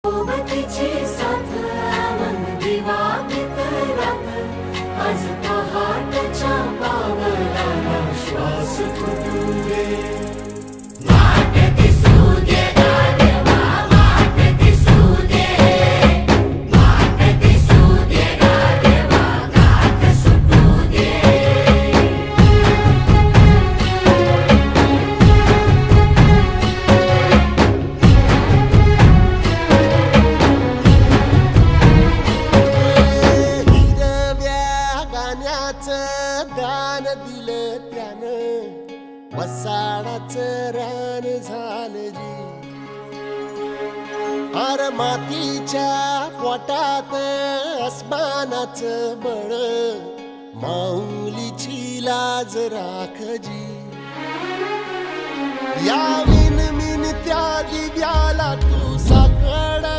सोबतीची साथ मन दिवाळीत रात आज पहाटच्या पावलाला श्वास फुटू दे. वाट दिसू दे गाढवा, वाट दिसू दे, वाट दिसू दे गाढवा, गाठ सुटू दे. दान दिलं त्यानं वसाडाचं रान झालं जी. अर मातीच्या पोटात अस्मानाचं बळ माऊलीची लाज राख जी. या विन त्या दिव्याला तू